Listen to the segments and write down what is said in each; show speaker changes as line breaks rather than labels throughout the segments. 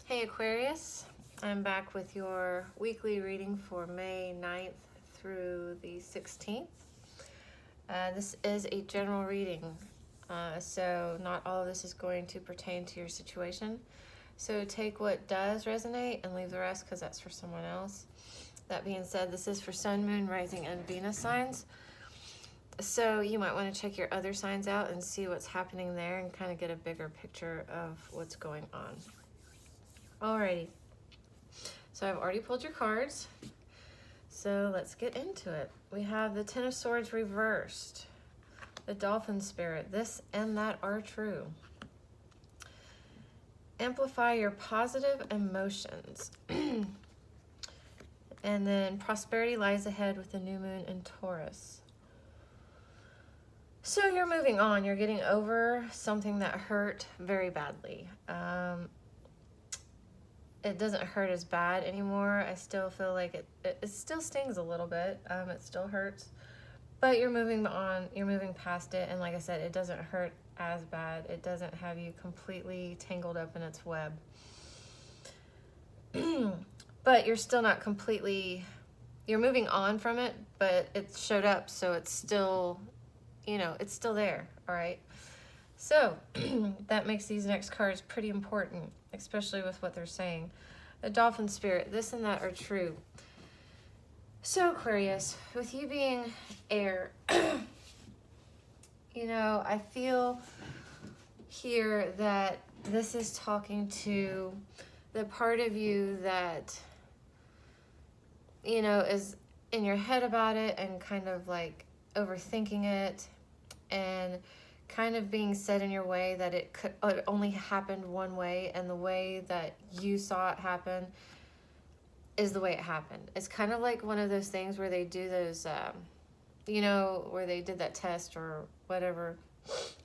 Hey Aquarius, I'm back with your weekly reading for May 9th through the 16th. This is a general reading, so not all of this is going to pertain to your situation. So take what does resonate and leave the rest because that's for someone else. That being said, this is for Sun, Moon, Rising, and Venus signs. So you might want to check your other signs out and see what's happening there and kind of get a bigger picture of what's going on. Alrighty, so I've already pulled your cards, so let's get into it. We have the Ten of Swords reversed, the Dolphin Spirit, this and that are true. Amplify your positive emotions. And then prosperity lies ahead with the new moon in Taurus. So you're moving on, you're getting over something that hurt very badly. It doesn't hurt as bad anymore. I still feel like it still stings a little bit. It still hurts, but you're moving on, you're moving past it. And like I said, it doesn't hurt as bad. It doesn't have you completely tangled up in its web. But you're still not completely, you're moving on from it, but it showed up. So it's still, you know, it's still there. All right. So that makes these next cards pretty important, especially with what they're saying. The Dolphin Spirit, this and that are true. So Aquarius, with you being air, you know, I feel here that this is talking to the part of you that, you know, is in your head about it and kind of like overthinking it and kind of being set in your way that it only happened one way, and the way that you saw it happen is the way it happened. It's kind of like one of those things where they do those, you know, where they did that test or whatever,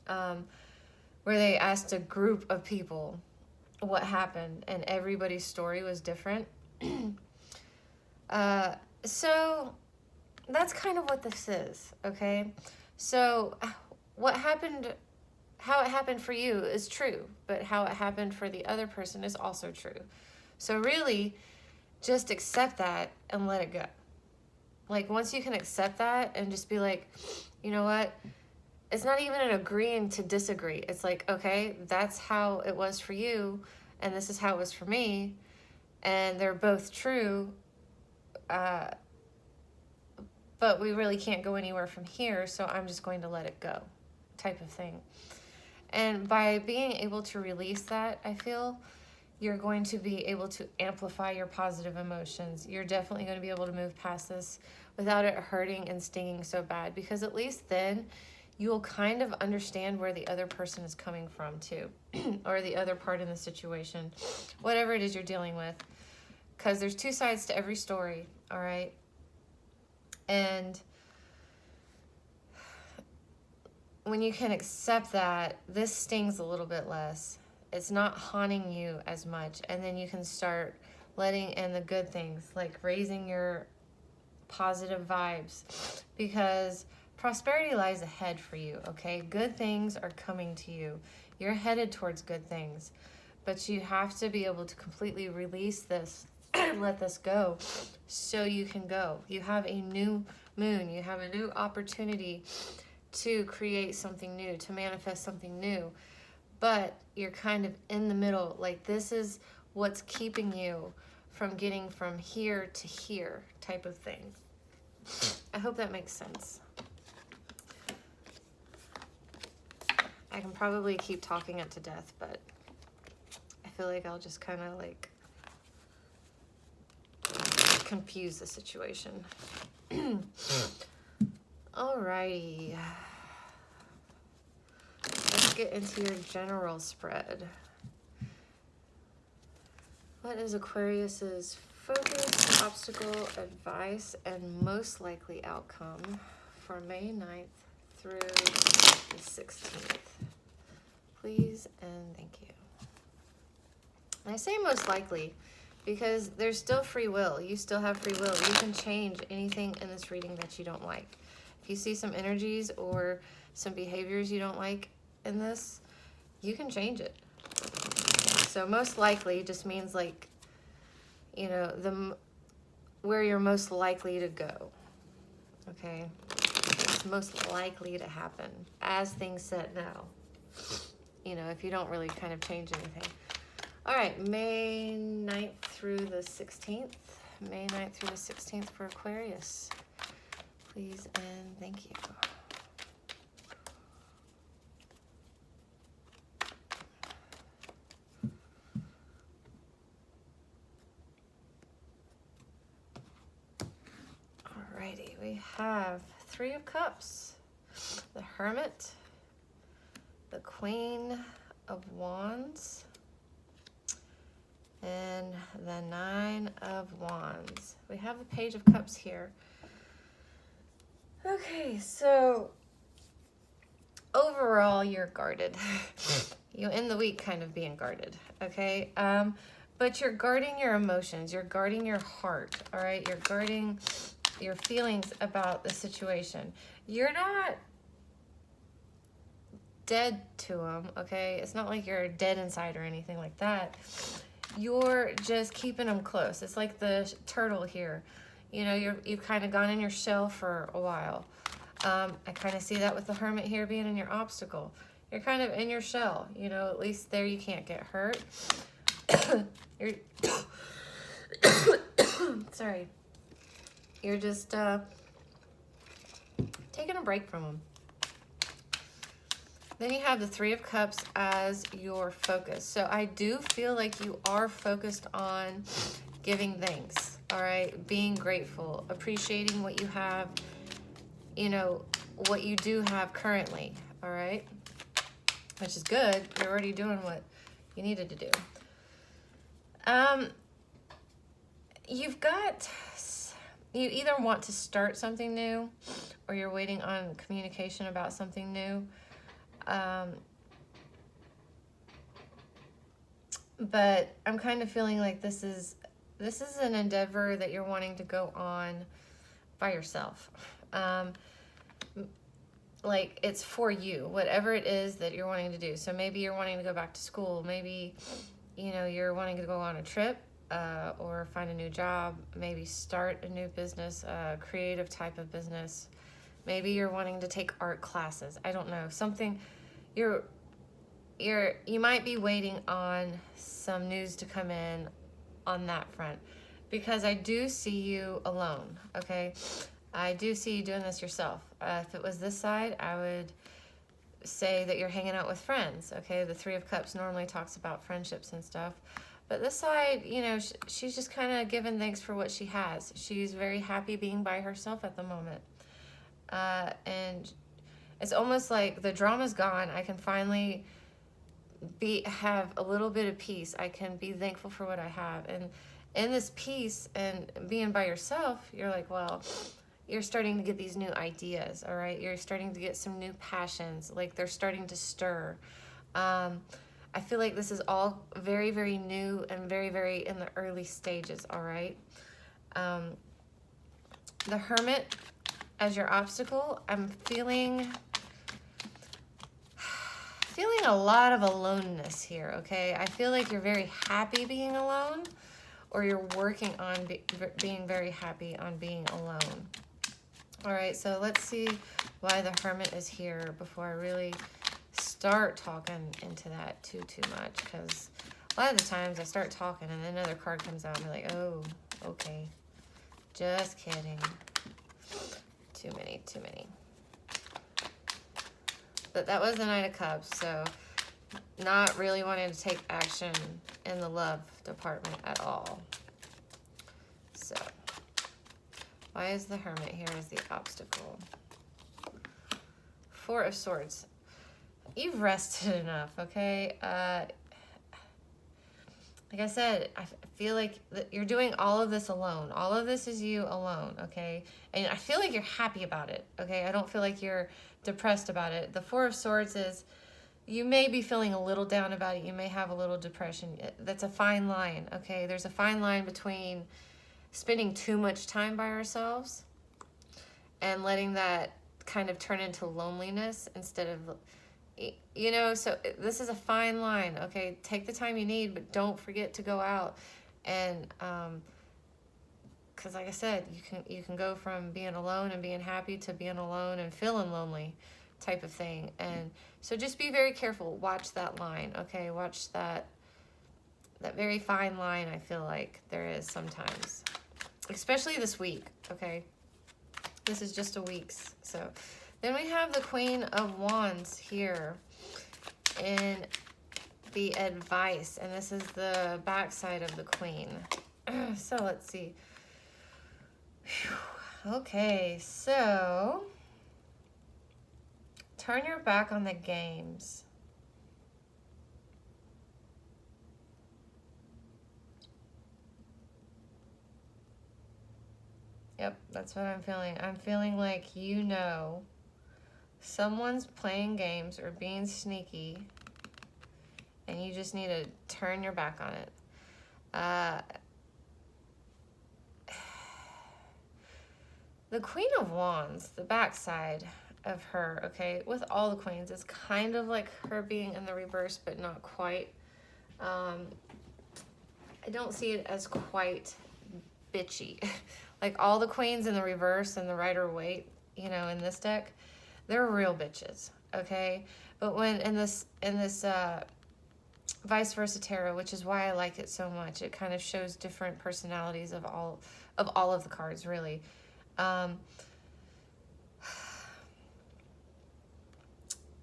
where they asked a group of people what happened, and everybody's story was different. So that's kind of what this is, okay? So what happened, how it happened for you is true, but how it happened for the other person is also true. So really, just accept that and let it go. Like, once you can accept that and just be like, you know what? It's not even an agreeing to disagree. It's like, okay, that's how it was for you, and this is how it was for me, and they're both true, but we really can't go anywhere from here, so I'm just going to let it go, type of thing. And by being able to release that, I feel you're going to be able to amplify your positive emotions. You're definitely going to be able to move past this without it hurting and stinging so bad, because at least then you'll kind of understand where the other person is coming from too, or the other part in the situation, whatever it is you're dealing with, because there's two sides to every story, all right? And when you can accept that, this stings a little bit less. It's not haunting you as much. And then you can start letting in the good things, like raising your positive vibes, because prosperity lies ahead for you, okay? Good things are coming to you. You're headed towards good things, but you have to be able to completely release this and let this go so you can go. You have a new moon. You have a new opportunity to create something new, to manifest something new, but you're kind of in the middle. Like, this is what's keeping you from getting from here to here, type of thing. I hope that makes sense. I can probably keep talking it to death, but I feel like I'll just kind of like confuse the situation. Alrighty. Let's get into your general spread. What is Aquarius's focus, obstacle, advice, and most likely outcome for May 9th through the 16th? Please and thank you. And I say most likely because there's still free will. You still have free will. You can change anything in this reading that you don't like. If you see some energies or some behaviors you don't like in this, you can change it. So most likely just means like, you know, where you're most likely to go. Okay, it's most likely to happen as things set now. You know, if you don't really kind of change anything. All right, May 9th through the 16th. May 9th through the 16th for Aquarius. Please and thank you. Alrighty, we have Three of Cups, the Hermit, the Queen of Wands, and the Nine of Wands. We have the Page of Cups here. Okay, so overall you're guarded. You end the week kind of being guarded, okay? But you're guarding your emotions. You're guarding your heart, all right? You're guarding your feelings about the situation. You're not dead to them, okay? It's not like you're dead inside or anything like that. You're just keeping them close. It's like the turtle here. You know, you've kind of gone in your shell for a while. I kind of see that with the Hermit here being in your obstacle. You're kind of in your shell. You know, at least there you can't get hurt. You're sorry. You're just taking a break from them. Then you have the Three of Cups as your focus. So I do feel like you are focused on giving thanks, all right? Being grateful, appreciating what you have, you know, what you do have currently, all right? Which is good. You're already doing what you needed to do. You either want to start something new or you're waiting on communication about something new. But I'm kind of feeling like this is an endeavor that you're wanting to go on by yourself. Like it's for you, whatever it is that you're wanting to do. So maybe you're wanting to go back to school. Maybe, you know, you're wanting to go on a trip, or find a new job, maybe start a new business, creative type of business. Maybe you're wanting to take art classes. I don't know. Something you might be waiting on some news to come in on that front, because I do see you alone, okay? I do see you doing this yourself. If it was this side, I would say that you're hanging out with friends, okay? The Three of Cups normally talks about friendships and stuff. But this side, you know, she's just kind of giving thanks for what she has. She's very happy being by herself at the moment. And it's almost like the drama's gone. I can finally have a little bit of peace. I can be thankful for what I have. And in this peace and being by yourself, you're like, well, you're starting to get these new ideas, all right? You're starting to get some new passions. Like they're starting to stir. I feel like this is all very, very new and very, very in the early stages, all right? The Hermit as your obstacle, I'm feeling a lot of aloneness here, okay? I feel like you're very happy being alone, or you're working on being very happy on being alone. All right, so let's see why the Hermit is here before I really start talking into that too much, because a lot of the times I start talking and then another card comes out and I'm like, oh, okay, just kidding. Too many. But that was the Knight of Cups, so not really wanting to take action in the love department at all. So why is the Hermit here as the obstacle? Four of Swords. You've rested enough, okay? Like I said, I feel like you're doing all of this alone. All of this is you alone, okay? And I feel like you're happy about it, okay? I don't feel like you're depressed about it. The Four of Swords is, you may be feeling a little down about it. You may have a little depression. That's a fine line, okay? There's a fine line between spending too much time by ourselves and letting that kind of turn into loneliness instead of, you know, so this is a fine line, okay? Take the time you need, but don't forget to go out and, because like I said, you can go from being alone and being happy to being alone and feeling lonely type of thing. And so just be very careful. Watch that line, okay? Watch that very fine line, I feel like there is sometimes, especially this week, okay? This is just a week's. So then we have the Queen of Wands here in the advice, and this is the backside of the Queen. So let's see. Whew. Okay, so turn your back on the games. Yep, that's what I'm feeling. I'm feeling like, you know, someone's playing games or being sneaky, and you just need to turn your back on it. The Queen of Wands, the backside of her, okay, with all the queens, is kind of like her being in the reverse, but not quite. I don't see it as quite bitchy. Like all the queens in the reverse and the Rider-Waite, you know, in this deck, they're real bitches, okay? But when in this vice versa tarot, which is why I like it so much, it kind of shows different personalities of all of the cards, really.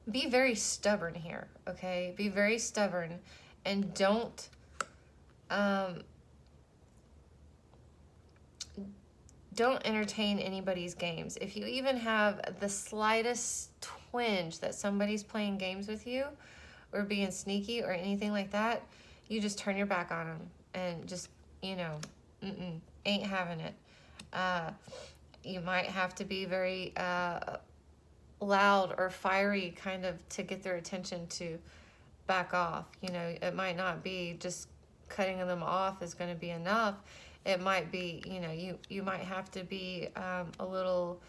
Be very stubborn here, okay? Be very stubborn, and don't entertain anybody's games. If you even have the slightest twinge that somebody's playing games with you or being sneaky or anything like that, you just turn your back on them and just, you know, ain't having it. You might have to be very loud or fiery kind of to get their attention to back off. You know, it might not be just cutting them off is going to be enough. It might be, you know, you might have to be a little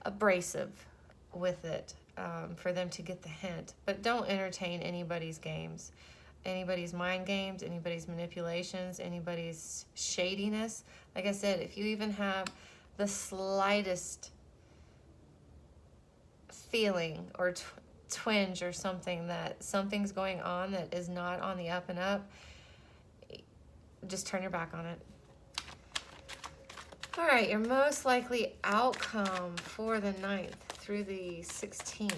abrasive with it for them to get the hint. But don't entertain anybody's games, anybody's mind games, anybody's manipulations, anybody's shadiness. Like I said, if you even have the slightest feeling or twinge or something that something's going on that is not on the up and up, just turn your back on it. All right, your most likely outcome for the 9th through the 16th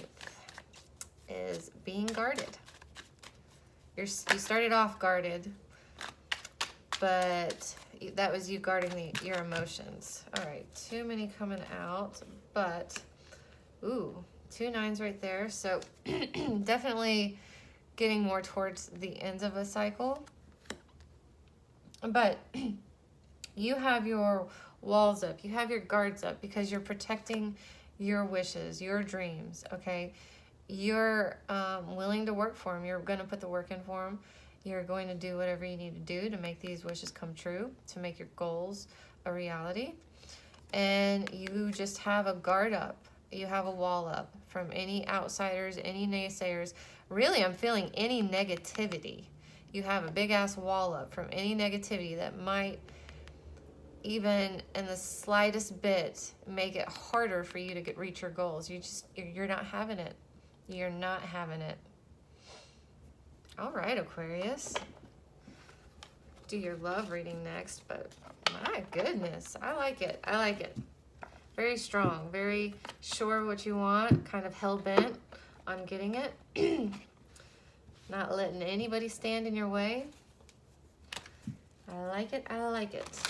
is being guarded. You started off guarded, but that was you guarding your emotions. All right, too many coming out, but, ooh, 2 9s right there. So definitely getting more towards the end of a cycle. But you have your walls up, you have your guards up because you're protecting your wishes, your dreams, okay? You're willing to work for them. You're going to put the work in for them. You're going to do whatever you need to do to make these wishes come true, to make your goals a reality. And you just have a guard up. You have a wall up from any outsiders, any naysayers. Really, I'm feeling any negativity. You have a big-ass wall up from any negativity that might, even in the slightest bit, make it harder for you to reach your goals. You're not having it. You're not having it. All right, Aquarius. Do your love reading next, but my goodness, I like it. I like it. Very strong, very sure what you want, kind of hell-bent on getting it. Not letting anybody stand in your way. I like it. I like it.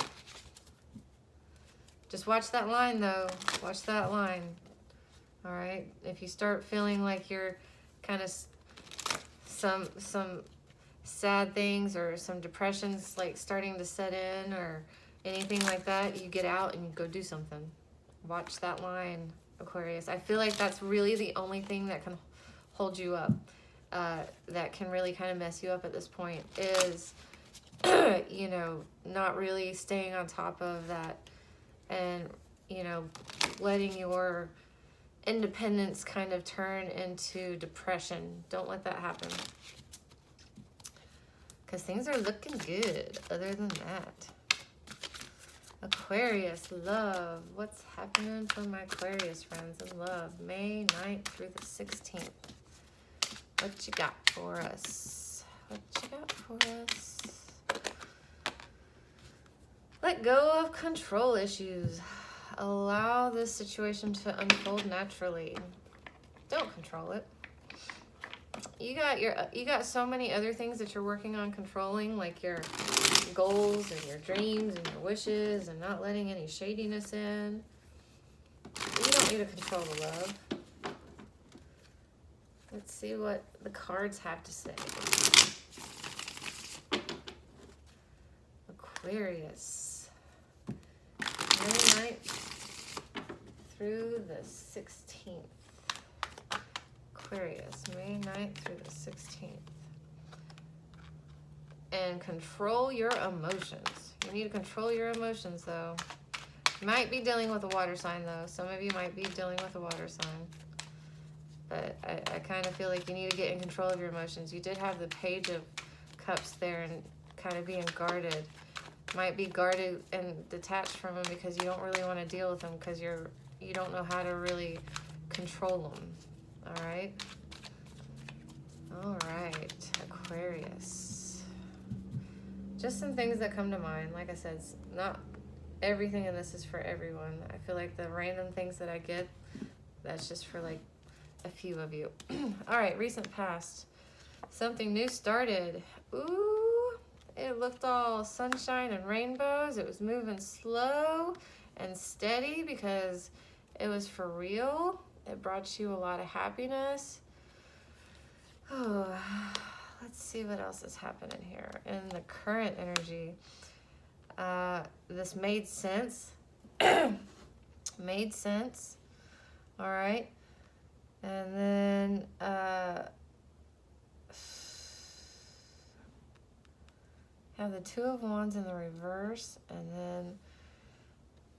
Just watch that line, though. Watch that line. All right? If you start feeling like you're kind of some sad things or some depressions like starting to set in or anything like that, you get out and you go do something. Watch that line, Aquarius. I feel like that's really the only thing that can hold you up, that can really kind of mess you up at this point is, you know, not really staying on top of that and, you know, letting your independence kind of turn into depression. Don't let that happen. Because things are looking good other than that. Aquarius, love. What's happening for my Aquarius friends in love? May 9th through the 16th. What you got for us? What you got for us? Let go of control issues. Allow this situation to unfold naturally. Don't control it. You got so many other things that you're working on controlling, like your goals and your dreams and your wishes and not letting any shadiness in. You don't need to control the love. Let's see what the cards have to say. Aquarius. May 9th through the 16th. Aquarius, May 9th through the 16th. And control your emotions. You need to control your emotions, though. You might be dealing with a water sign, though. Some of you might be dealing with a water sign. But I kind of feel like you need to get in control of your emotions. You did have the Page of Cups there and kind of being guarded. Might be guarded and detached from them because you don't really want to deal with them because you don't know how to really control them. All right? All right, Aquarius. Just some things that come to mind. Like I said, it's not everything in this is for everyone. I feel like the random things that I get, that's just for like a few of you. All right, recent past. Something new started. Ooh, it looked all sunshine and rainbows. It was moving slow and steady because it was for real. It brought you a lot of happiness. Oh, let's see what else is happening here. In the current energy, this made sense. Made sense. All right. And then have the Two of Wands in the reverse, and then,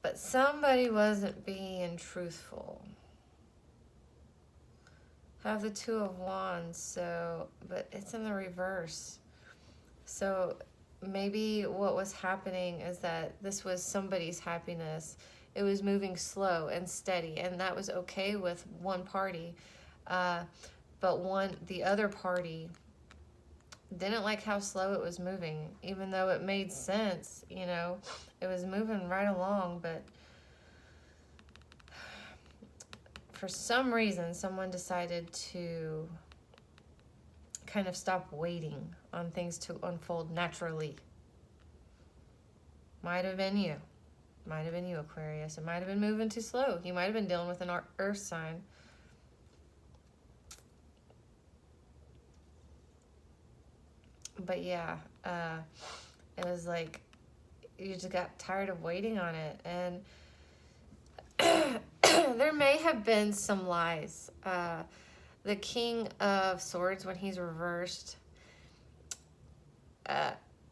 but somebody wasn't being truthful. Have the Two of Wands, so, but it's in the reverse. So maybe what was happening is that this was somebody's happiness. It was moving slow and steady, and that was okay with one party. But the other party didn't like how slow it was moving, even though it made sense, you know. It was moving right along, but for some reason, someone decided to kind of stop waiting on things to unfold naturally. Might have been you. Might have been you, Aquarius. It might have been moving too slow. You might have been dealing with an earth sign. But yeah, it was like you just got tired of waiting on it. And there may have been some lies. The King of Swords, when he's reversed,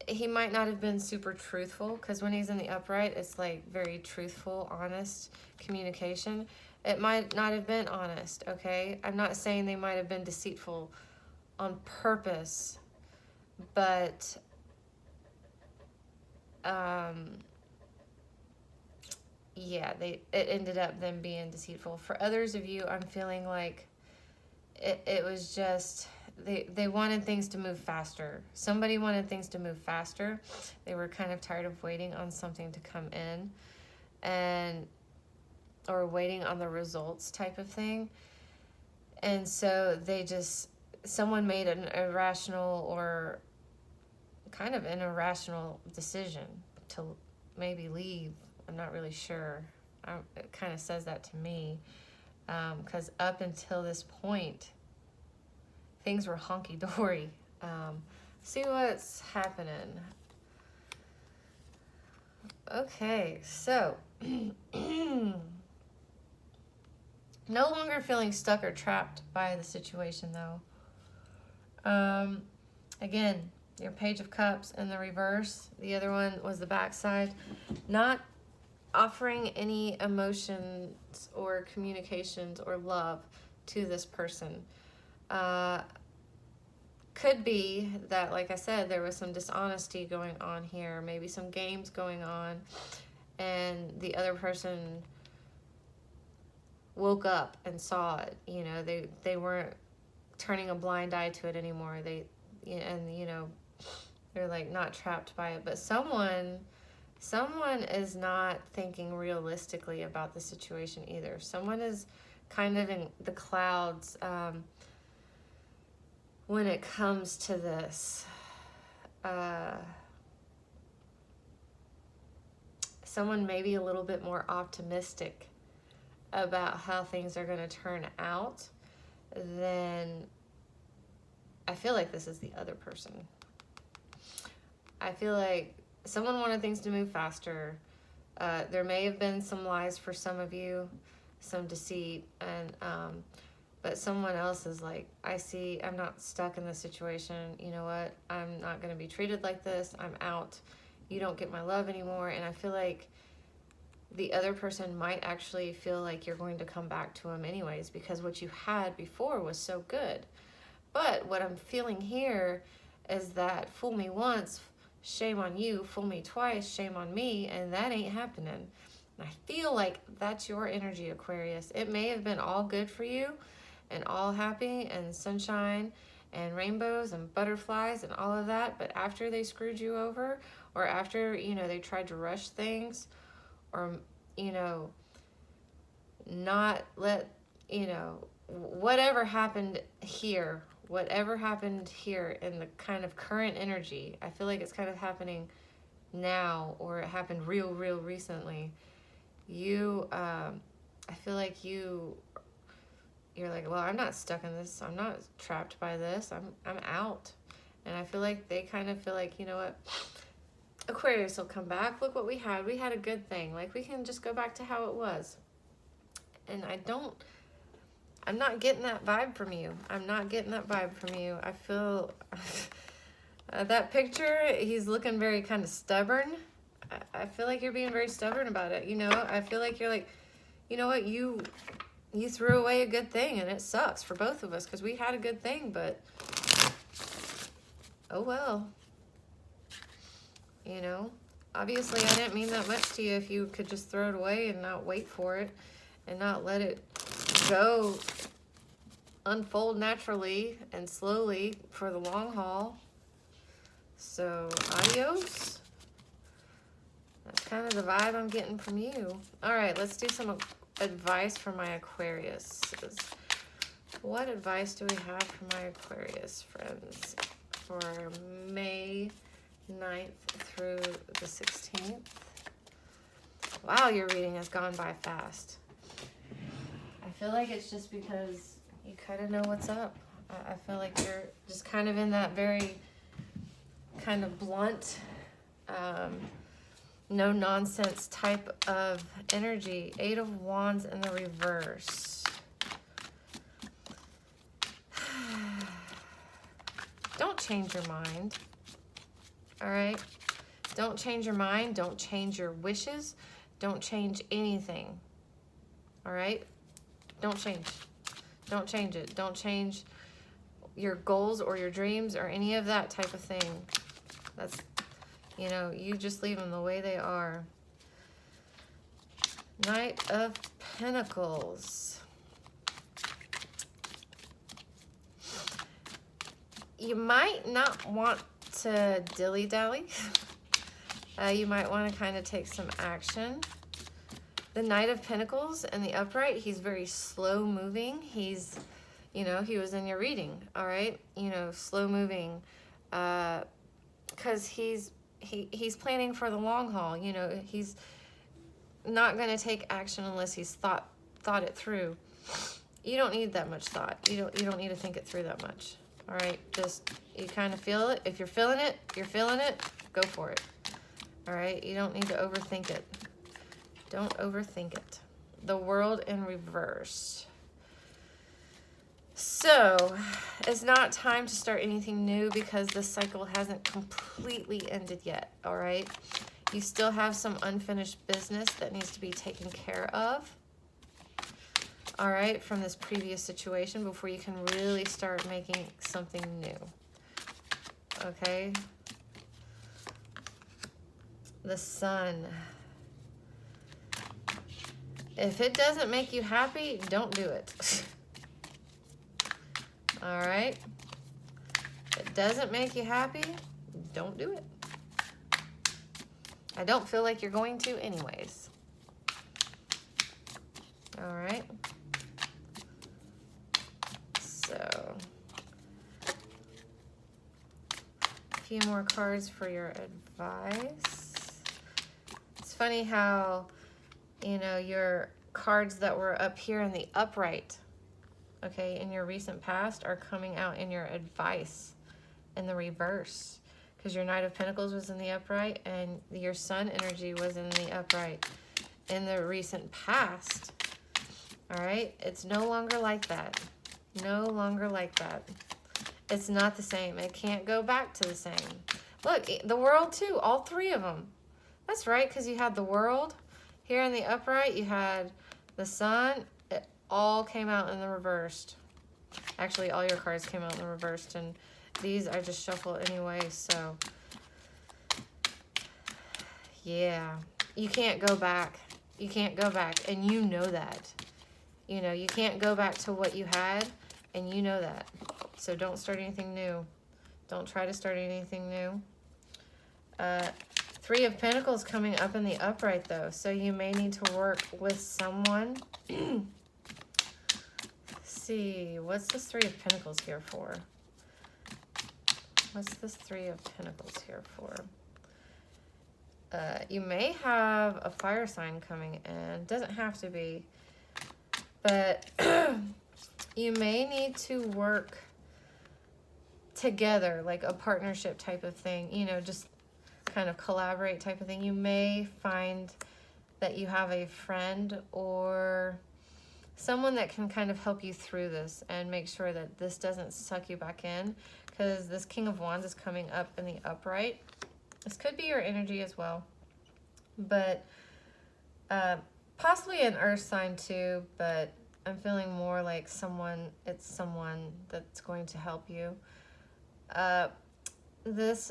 he might not have been super truthful, because when he's in the upright, it's like very truthful, honest communication. It might not have been honest, okay? I'm not saying they might have been deceitful on purpose, but yeah, it ended up them being deceitful. For others of you, I'm feeling like it was just, they wanted things to move faster. Somebody wanted things to move faster. They were kind of tired of waiting on something to come in, or waiting on the results type of thing. And so someone made an irrational or kind of an irrational decision to maybe leave. I'm not really sure. It kind of says that to me. Because up until this point, things were honky-dory. See what's happening. Okay, so no longer feeling stuck or trapped by the situation, though. Again, your Page of Cups in the reverse. The other one was the backside. Not offering any emotions or communications or love to this person. Could be that, like I said, there was some dishonesty going on here, maybe some games going on, and the other person woke up and saw it. You know, they weren't turning a blind eye to it anymore. They're like not trapped by it. But someone is not thinking realistically about the situation either. Someone is kind of in the clouds when it comes to this. Someone may be a little bit more optimistic about how things are going to turn out than, I feel like this is the other person. I feel like someone wanted things to move faster. There may have been some lies for some of you, some deceit, and but someone else is like, I'm not stuck in this situation. You know what? I'm not going to be treated like this. I'm out. You don't get my love anymore. And I feel like the other person might actually feel like you're going to come back to them anyways, because what you had before was so good. But what I'm feeling here is that fool me once, shame on you. Fool me twice, shame on me. And that ain't happening. And I feel like that's your energy, Aquarius. It may have been all good for you and all happy and sunshine and rainbows and butterflies and all of that, but after they screwed you over, or after, they tried to rush things, or, not let, whatever happened here in the kind of current energy, I feel like it's kind of happening now, or it happened real recently. I feel like you're like, well, I'm not stuck in this. I'm not trapped by this. I'm out. And I feel like they kind of feel like, you know what? Aquarius will come back. Look what we had. We had a good thing. Like, we can just go back to how it was. And I'm not getting that vibe from you. I'm not getting that vibe from you. I feel that picture, he's looking very kind of stubborn. I feel like you're being very stubborn about it. I feel like you're like, you know what? You threw away a good thing, and it sucks for both of us because we had a good thing, but oh well. Obviously I didn't mean that much to you if you could just throw it away and not wait for it and not let it go unfold naturally and slowly for the long haul. So, adios. That's kind of the vibe I'm getting from you. All right, let's do some advice for my Aquarius. What advice do we have for my Aquarius friends for May 9th through the 16th? Wow, your reading has gone by fast. I feel like it's just because you kind of know what's up. I feel like you're just kind of in that very kind of blunt, no nonsense type of energy. 8 of Wands in the reverse. Don't change your mind. All right? Don't change your mind. Don't change your wishes. Don't change anything. All right? Don't change. Don't change it. Don't change your goals or your dreams or any of that type of thing. That's, you just leave them the way they are. Knight of Pentacles. You might not want to dilly-dally. You might want to kind of take some action. The Knight of Pentacles in the upright, he's very slow moving. He's, he was in your reading, all right? Slow moving, because he's planning for the long haul. He's not going to take action unless he's thought it through. You don't need that much thought. You don't need to think it through that much. All right, just, you kind of feel it. If you're feeling it, go for it. All right, you don't need to overthink it. Don't overthink it. The World in reverse. So, it's not time to start anything new because the cycle hasn't completely ended yet, all right? You still have some unfinished business that needs to be taken care of. All right, from this previous situation before you can really start making something new. Okay. The Sun. If it doesn't make you happy, don't do it. All right. If it doesn't make you happy, don't do it. I don't feel like you're going to anyways. All right. So, a few more cards for your advice. It's funny how, you know, your cards that were up here in the upright, okay, in your recent past are coming out in your advice in the reverse. Because your Knight of Pentacles was in the upright and your Sun energy was in the upright in the recent past. All right? It's no longer like that. No longer like that. It's not the same. It can't go back to the same. Look, the World too. All three of them. That's right, because you had the World. Here in the upright, you had the Sun. It all came out in the reversed. Actually, all your cards came out in the reversed, and these I just shuffle anyway, so yeah, you can't go back. You can't go back, and you know that. You know, you can't go back to what you had, and you know that. So don't start anything new. Don't try to start anything new. Three of Pentacles coming up in the upright, though, so you may need to work with someone. Let's see, what's this Three of Pentacles here for? What's this Three of Pentacles here for? You may have a fire sign coming in. Doesn't have to be. But you may need to work together, like a partnership type of thing. You know, just kind of collaborate type of thing. You may find that you have a friend or someone that can kind of help you through this and make sure that this doesn't suck you back in, because this King of Wands is coming up in the upright. This could be your energy as well, but possibly an earth sign too, but I'm feeling more like it's someone that's going to help you. This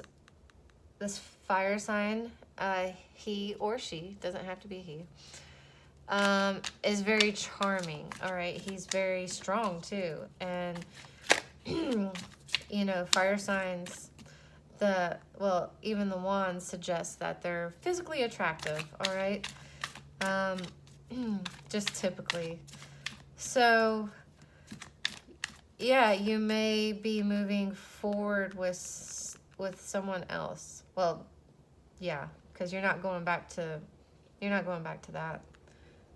fire sign, he or she, doesn't have to be he, is very charming. All right, he's very strong too, and you know, fire signs, even the wands suggest that they're physically attractive. All right, just typically. So yeah, you may be moving forward with someone else. Well, yeah, because you're not going back to that.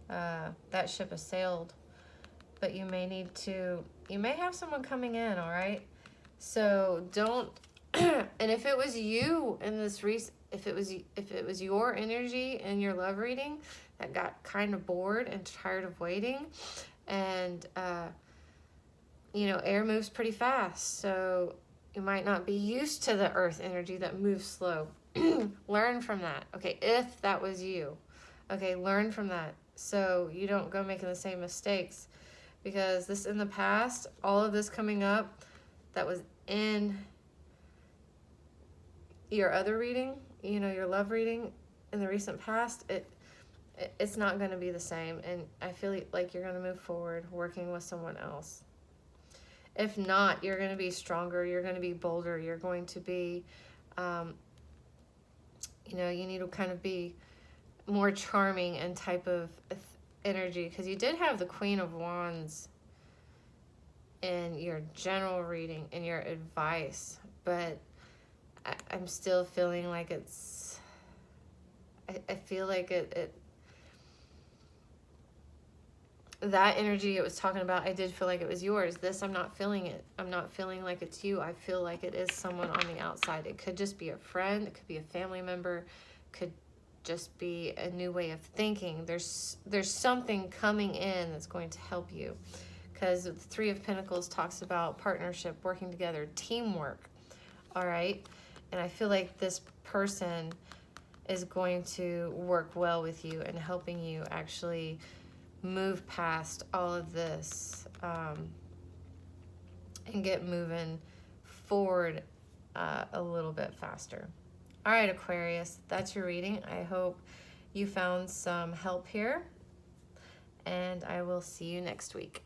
That ship has sailed, but you may have someone coming in. All right, so don't. And if it was you in this if it was your energy in your love reading that got kind of bored and tired of waiting, and you know, air moves pretty fast, so you might not be used to the earth energy that moves slow. Learn from that. Okay, if that was you, okay, learn from that so you don't go making the same mistakes, because this in the past, all of this coming up that was in your other reading, you know, your love reading in the recent past, it's not going to be the same, and I feel like you're going to move forward working with someone else. If not, you're going to be stronger, you're going to be bolder, you're going to be, you know, you need to kind of be more charming and type of energy, because you did have the Queen of Wands in your general reading, in your advice, but I'm still feeling like I feel like that energy it was talking about, I did feel like it was yours. This, I'm not feeling it. I'm not feeling like it's you. I feel like it is someone on the outside. It could just be a friend. It could be a family member. Could just be a new way of thinking. There's something coming in that's going to help you, because the Three of Pentacles talks about partnership, working together, teamwork. All right. And I feel like this person is going to work well with you and helping you actually move past all of this and get moving forward a little bit faster. All right, Aquarius, that's your reading. I hope you found some help here, and I will see you next week.